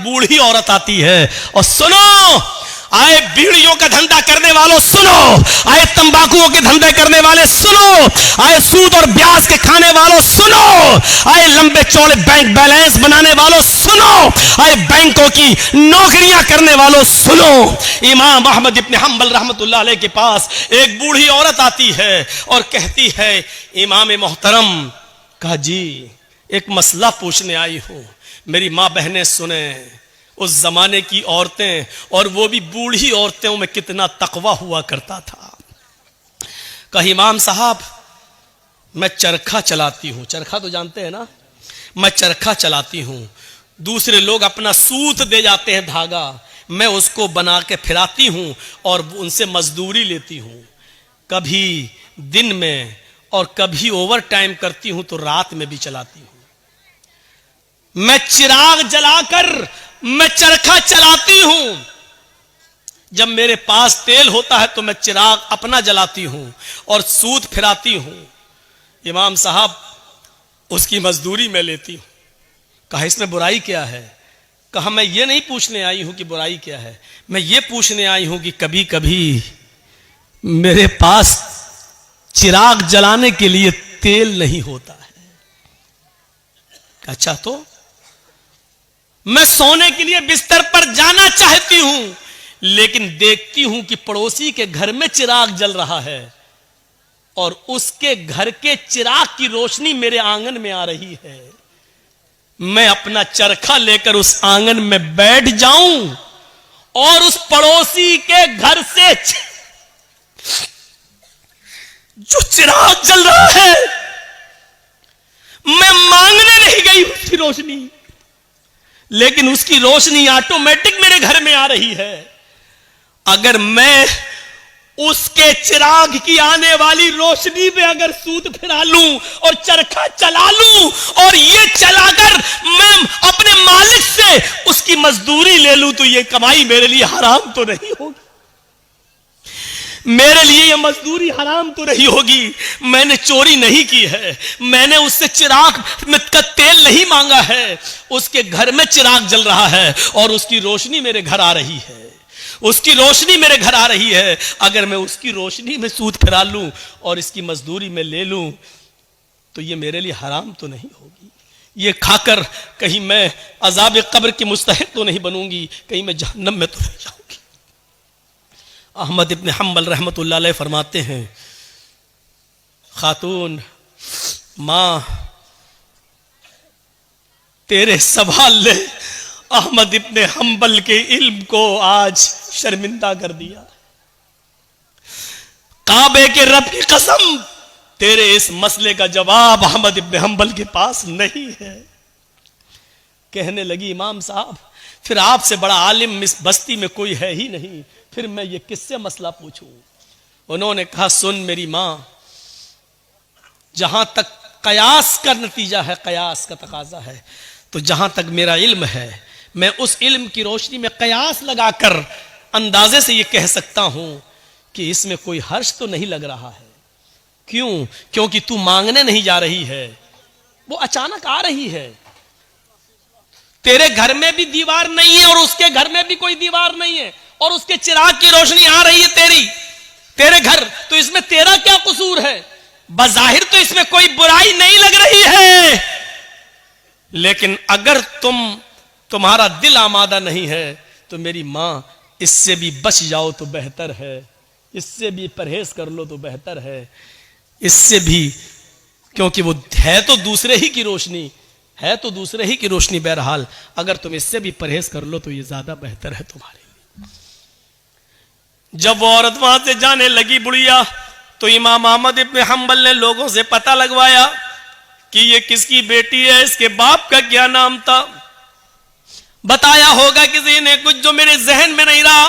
बूढ़ी औरत आती है और सुनो, आए बीड़ियों का धंधा करने वालों सुनो, आए तंबाकुओं के धंधे करने वाले सुनो, आए सूद और ब्याज के खाने वालों सुनो, आए लंबे चौड़े बैंक बैलेंस बनाने वालों सुनो, आए बैंकों की नौकरियां करने वालों सुनो। इमाम अहमद इब्न हंबल रहमतुल्लाह अलैह के पास एक बूढ़ी औरत आती है और कहती है, इमाम मोहतरम, कहा जी एक मसला पूछने आई हूं, मेरी माँ बहनें सुने, उस जमाने की औरतें और वो भी बूढ़ी औरतों में कितना तकवा हुआ करता था। कहा इमाम साहब मैं चरखा चलाती हूं, चरखा तो जानते हैं ना, मैं चरखा चलाती हूं, दूसरे लोग अपना सूत दे जाते हैं धागा, मैं उसको बना के फिराती हूं और उनसे मजदूरी लेती हूं, कभी दिन में और कभी ओवर टाइम करती हूं तो रात में भी चलाती हूं। मैं चिराग जलाकर मैं चरखा चलाती हूं, जब मेरे पास तेल होता है तो मैं चिराग अपना जलाती हूं और सूत फिराती हूं। इमाम साहब उसकी मजदूरी मैं लेती हूं। कहा इसमें बुराई क्या है? कहा मैं ये नहीं पूछने आई हूं कि बुराई क्या है, मैं ये पूछने आई हूं कि कभी कभी मेरे पास चिराग जलाने के लिए तेल नहीं होता है। अच्छा तो मैं सोने के लिए बिस्तर पर जाना चाहती हूं, लेकिन देखती हूं कि पड़ोसी के घर में चिराग जल रहा है और उसके घर के चिराग की रोशनी मेरे आंगन में आ रही है। मैं अपना चरखा लेकर उस आंगन में बैठ जाऊं और उस पड़ोसी के घर से जो चिराग जल रहा है, मैं मांगने नहीं गई उसकी रोशनी, लेकिन उसकी रोशनी ऑटोमेटिक मेरे घर में आ रही है। अगर मैं उसके चिराग की आने वाली रोशनी में अगर सूत फिरा लूं और चरखा चला लूं और ये चलाकर मैं अपने मालिक से उसकी मजदूरी ले लूं, तो ये कमाई मेरे लिए हराम तो नहीं होगी, मेरे लिए ये मजदूरी हराम तो नहीं होगी। मैंने चोरी नहीं की है, मैंने उससे चिराग का तेल नहीं मांगा है, उसके घर में चिराग जल रहा है और उसकी रोशनी मेरे घर आ रही है, उसकी रोशनी मेरे घर आ रही है। अगर मैं उसकी रोशनी में सूत फिरा लूं और इसकी मजदूरी में ले लूं तो ये मेरे लिए हराम तो नहीं होगी। ये खाकर कहीं मैं अजाब कब्र की मुस्तहिक तो नहीं बनूंगी, कहीं मैं जहन्नम में तो नहीं जाऊंगी। अहमद इब्न हंबल रहमतुल्लाह अलैह फरमाते हैं, खातून मां तेरे सवाल ने अहमद इब्न हंबल के इल्म को आज शर्मिंदा कर दिया। काबे के रब की कसम, तेरे इस मसले का जवाब अहमद इब्न हंबल के पास नहीं है। कहने लगी इमाम साहब फिर आपसे बड़ा आलिम इस बस्ती में कोई है ही नहीं, फिर मैं ये किससे मसला पूछूं? उन्होंने कहा सुन मेरी मां, जहां तक कयास का नतीजा है, कयास का तकाजा है, तो जहां तक मेरा इल्म है मैं उस इल्म की रोशनी में कयास लगाकर अंदाजे से ये कह सकता हूं कि इसमें कोई हर्ष तो नहीं लग रहा है। क्यों? क्योंकि तू मांगने नहीं जा रही है, वो अचानक आ रही है। तेरे घर में भी दीवार नहीं है और उसके घर में भी कोई दीवार नहीं है और उसके चिराग की रोशनी आ रही है तेरे घर, तो इसमें तेरा क्या कसूर है? बज़ाहिर तो इसमें कोई बुराई नहीं लग रही है, लेकिन अगर तुम्हारा दिल आमादा नहीं है तो मेरी मां इससे भी बच जाओ तो बेहतर है, इससे भी परहेज कर लो तो बेहतर है, इससे भी, क्योंकि वो है तो दूसरे ही की रोशनी, है तो दूसरे ही की रोशनी। बहरहाल अगर तुम इससे भी परहेज कर लो तो ये ज्यादा बेहतर है तुम्हारे लिए। जब वो औरत वहां से जाने लगी बुढ़िया, तो इमाम अहमद इब्न हंबल ने लोगों से पता लगवाया कि ये किसकी बेटी है, इसके बाप का क्या नाम था। बताया होगा किसी ने कुछ जो मेरे जहन में नहीं रहा।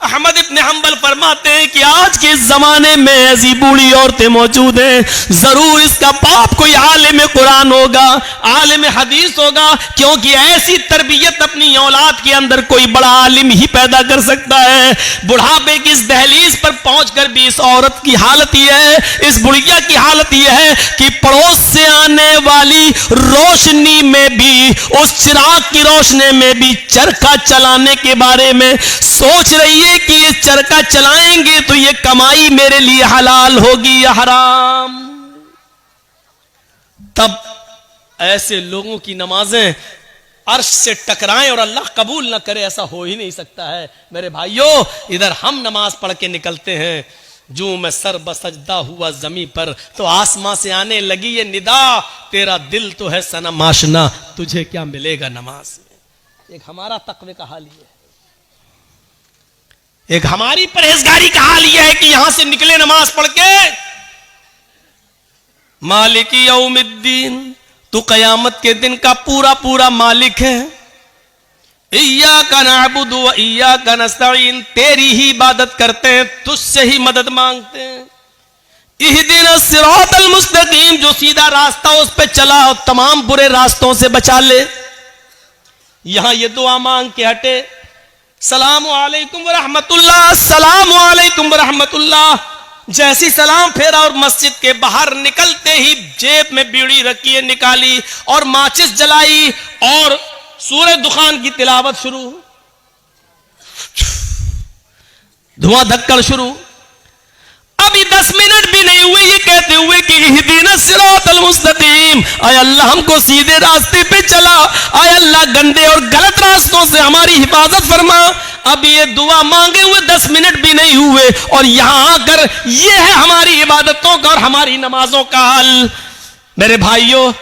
अहमद इब्ने हंबल फरमाते हैं कि आज के जमाने में ऐसी बूढ़ी औरतें मौजूद हैं, जरूर इसका बाप कोई आलिम कुरान होगा, आलिम हदीस होगा, क्योंकि ऐसी तरबियत अपनी औलाद के अंदर कोई बड़ा आलिम ही पैदा कर सकता है। बुढ़ापे की इस दहलीज पर पहुंचकर भी इस औरत की हालत यह है, इस बुढ़िया की हालत यह है कि पड़ोस से आने वाली रोशनी में भी, उस चिराग की रोशनी में भी चरखा चलाने के बारे में सोच रही है कि ये चरखा चलाएंगे तो ये कमाई मेरे लिए हलाल होगी या हराम। तब ऐसे लोगों की नमाजें अर्श से टकराएं और अल्लाह कबूल ना करे, ऐसा हो ही नहीं सकता है। मेरे भाइयों, इधर हम नमाज पढ़ के निकलते हैं, जो मैं सर बसजदा हुआ जमी पर तो आसमां से आने लगी ये निदा, तेरा दिल तो है सनम आशना, तुझे क्या मिलेगा नमाज में। एक हमारा तकवे का हाल ये है, एक हमारी परहेजगारी का हाल यह है कि यहां से निकले नमाज पढ़ के, मालिकी यौमिद्दीन, तू कयामत के दिन का पूरा पूरा मालिक है। इय्याका नअबुदु व इय्याका नस्तईन, तेरी ही इबादत करते हैं, तुझसे ही मदद मांगते हैं। इहदिनस सिरातल मुस्तकीम, जो सीधा रास्ता उस पे चला और तमाम बुरे रास्तों से बचा ले। यहां ये दुआ मांग के हटे, सलामु अलैकुम व रहमतुल्लाह, सलामु अलैकुम व रहमतुल्लाह, जैसी सलाम फेरा और मस्जिद के बाहर निकलते ही जेब में बीड़ी रखी है, निकाली और माचिस जलाई और सूरह दुखान की तिलावत शुरू, धुआं धक्कड़ शुरू। अभी 10 मिनट भी नहीं हुए ये कहते हुए कि इहदिनस सिरातल मुस्तकीम, आय अल्लाह हमको सीधे रास्ते पे चला, आय अल्लाह गंदे और गलत रास्तों से हमारी हिफाजत फरमा। अब ये दुआ मांगे हुए 10 मिनट भी नहीं हुए और यहां आकर ये है हमारी इबादतों का और हमारी नमाजों का हाल। मेरे भाइयों,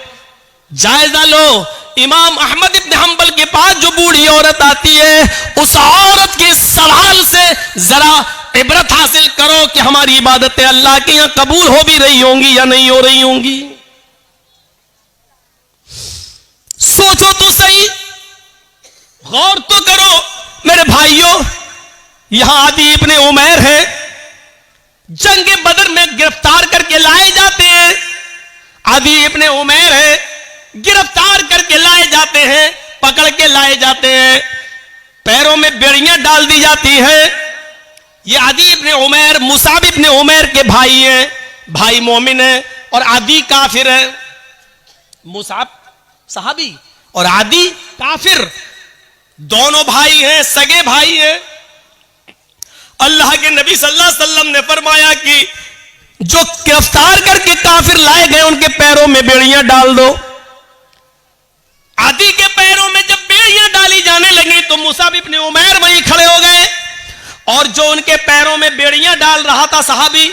जायजा लो, इमाम अहमद इब्ने हंबल के पास जो बूढ़ी औरत आती है, उस औरत के सवाल से जरा इबरत हासिल करो कि हमारी इबादतें अल्लाह के यहां कबूल हो भी रही होंगी या नहीं हो रही होंगी। सोचो तो सही, गौर तो करो। मेरे भाइयों, यहां आदि इब्ने उमैर है, जंग बदर में गिरफ्तार करके लाए जाते हैं। आदि इब्ने उमैर है, गिरफ्तार करके लाए जाते हैं, पकड़ के लाए जाते हैं, पैरों में बेड़ियां डाल दी जाती हैं। ये आदि इब्ने उमैर मुसाब इब्ने उमैर के भाई हैं, भाई मोमिन है और आदि काफिर है। मुसाब सहाबी और आदि काफिर, दोनों भाई हैं, सगे भाई हैं। अल्लाह के नबी सल्लल्लाहु अलैहि वसल्लम ने फरमाया कि जो गिरफ्तार करके काफिर लाए गए उनके पैरों में बेड़ियां डाल दो। आदि के पैरों में जब बेड़ियां डाली जाने लगी तो मुसाब इब्ने उमैर वहीं खड़े हो गए और जो उनके पैरों में बेड़ियां डाल रहा था सहाबी,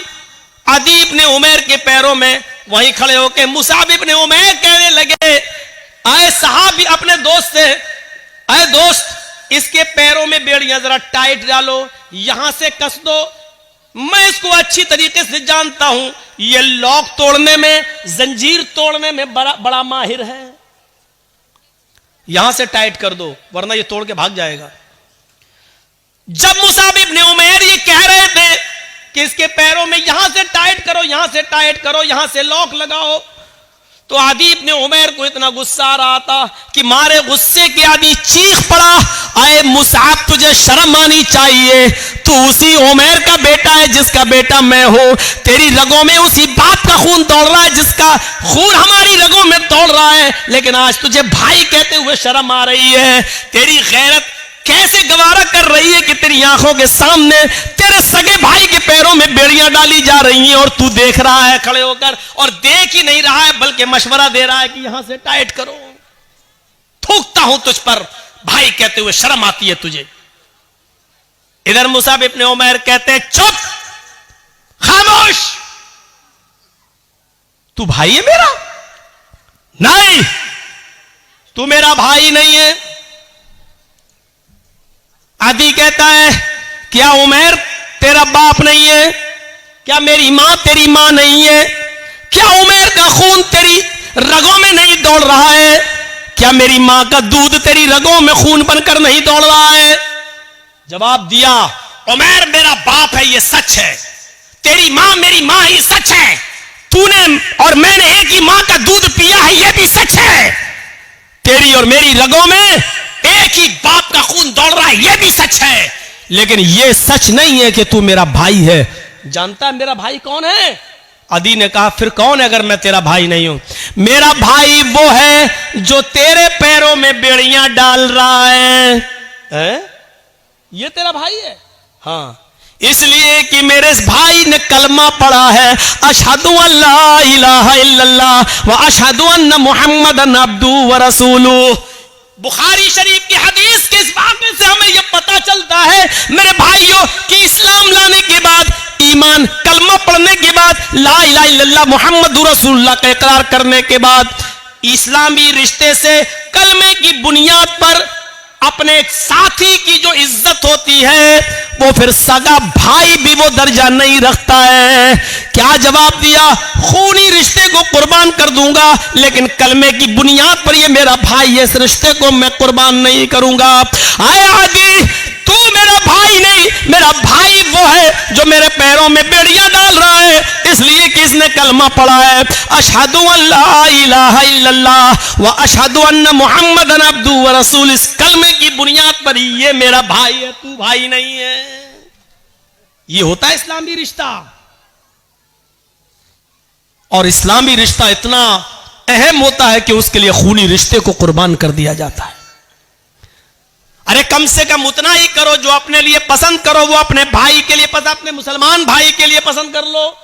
आदि इब्ने उमैर के पैरों में वहीं खड़े होकर मुसाब इब्ने उमैर कहने लगे, आए सहाबी अपने दोस्त से, आए दोस्त इसके पैरों में बेड़ियां जरा टाइट डालो, यहां से कस दो, मैं इसको अच्छी तरीके से जानता हूं, ये लॉक तोड़ने में, जंजीर तोड़ने में बड़ा माहिर है, यहां से टाइट कर दो वरना ये तोड़ के भाग जाएगा। जब मुसाब इब्ने उमैर ये कह रहे थे कि इसके पैरों में यहां से टाइट करो, यहां से टाइट करो, यहां से लॉक लगाओ, तो आदि इब्ने उमैर को इतना गुस्सा आ रहा था कि मारे गुस्से के आदि चीख पड़ा, आए मुसाब तुझे शर्म आनी चाहिए, तू उसी उमैर का बेटा है जिसका बेटा मैं हूं, तेरी रगों में उसी बाप का खून दौड़ रहा है जिसका खून हमारी रगों में दौड़ रहा है, लेकिन आज तुझे भाई कहते हुए शर्म आ रही है। तेरी गैरत कैसे गवारा कर रही है कि तेरी आंखों के सामने तेरे सगे भाई के पैरों में बेड़ियां डाली जा रही हैं और तू देख रहा है खड़े होकर, और देख ही नहीं रहा है बल्कि मशवरा दे रहा है कि यहां से टाइट करो। थूकता हूं तुझ पर, भाई कहते हुए शर्म आती है तुझे। इधर मुसाब इब्ने उमैर कहते हैं, चुप, खामोश, तू भाई है मेरा? नहीं, तू मेरा भाई नहीं है। आदि कहता है, क्या उमैर तेरा बाप नहीं है? क्या मेरी मां तेरी मां नहीं है? क्या उमैर का खून तेरी रगों में नहीं दौड़ रहा है? क्या मेरी मां का दूध तेरी रगों में खून बनकर नहीं दौड़ रहा है? जवाब दिया, उमैर मेरा बाप है, ये सच है। तेरी मां मेरी मां ही सच है। तूने और मैंने एक ही मां का दूध पिया है, ये भी सच है। तेरी और मेरी रगों में एक ही बाप का खून दौड़ रहा है, ये भी सच है। लेकिन ये सच नहीं है कि तू मेरा भाई है। जानता है मेरा भाई कौन है? अदी ने कहा, फिर कौन है अगर मैं तेरा भाई नहीं हूं? मेरा भाई वो है जो तेरे पैरों में बेड़ियां डाल रहा है? ये तेरा भाई है? हाँ, इसलिए कि मेरे इस भाई ने कलमा पढ़ा है, अशहदु अल्ला इलाहा इल्लल्लाह व अशहदु अन्ना मुहम्मदन अब्दुहु व रसूलुहु। बुखारी शरीफ की हदीस के इस वाक़े से हमें यह पता चलता है मेरे भाइयों कि इस्लाम लाने के बाद, ईमान कलमा पढ़ने के बाद, ला इलाहा इल्लल्लाह मुहम्मदुर रसूलुल्लाह का इकरार करने के बाद, इस्लामी रिश्ते से कलमे की बुनियाद पर अपने साथी की जो इज्जत होती है, वो फिर सगा भाई भी वो दर्जा नहीं रखता है। क्या जवाब दिया? खूनी रिश्ते को कुर्बान कर दूंगा, लेकिन कलमे की बुनियाद पर ये मेरा भाई है, इस रिश्ते को मैं कुर्बान नहीं करूंगा। आए आदि, तू मेरा भाई नहीं, मेरा भाई वो है जो मेरे पैरों में बेड़ियां डाल रहा है, इसलिए कि इसने कलमा पढ़ा है, अशहदु अल्ला इलाहा इल्लल्लाह व अशहदु अन्ना मुहम्मदन अब्दुहु व रसूलुहु। इस कलमे की बुनियाद पर ये मेरा भाई है, तू भाई नहीं है। ये होता है इस्लामी रिश्ता। और इस्लामी रिश्ता इतना अहम होता है कि उसके लिए खूनी रिश्ते को कुर्बान कर दिया जाता है। अरे कम से कम उतना ही करो जो अपने लिए पसंद करो, वो अपने भाई के लिए पसंद, अपने मुसलमान भाई के लिए पसंद कर लो।